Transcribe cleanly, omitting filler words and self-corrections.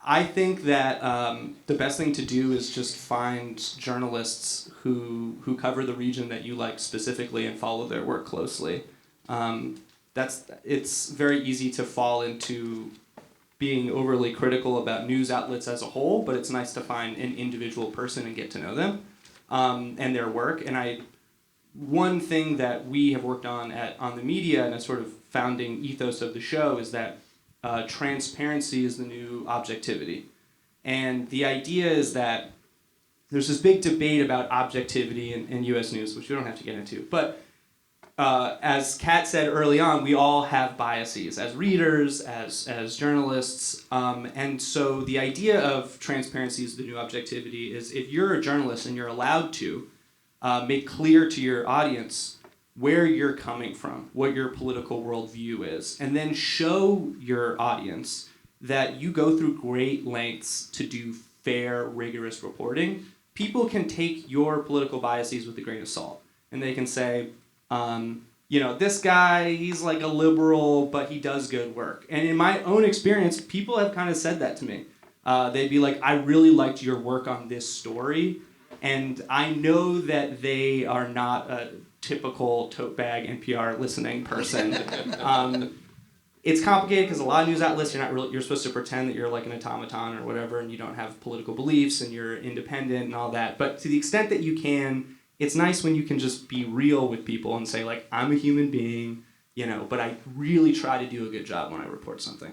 I think that the best thing to do is just find journalists who cover the region that you like specifically and follow their work closely. It's very easy to fall into being overly critical about news outlets as a whole, but it's nice to find an individual person and get to know them and their work. And one thing that we have worked on the media and a sort of founding ethos of the show is that transparency is the new objectivity. And the idea is that there's this big debate about objectivity in U.S. news, which we don't have to get into. But as Kat said early on, we all have biases as readers, as journalists. And so the idea of transparency is the new objectivity is if you're a journalist and you're allowed to make clear to your audience where you're coming from, what your political worldview is, and then show your audience that you go through great lengths to do fair, rigorous reporting, people can take your political biases with a grain of salt. And they can say, this guy, he's like a liberal, but he does good work. And in my own experience, people have kind of said that to me. They'd be like, I really liked your work on this story, and I know that they are not a typical tote bag NPR listening person. It's complicated because a lot of news outlets, you're supposed to pretend that you're like an automaton or whatever, and you don't have political beliefs and you're independent and all that. But to the extent that you can, it's nice when you can just be real with people and say, like, I'm a human being, but I really try to do a good job when I report something.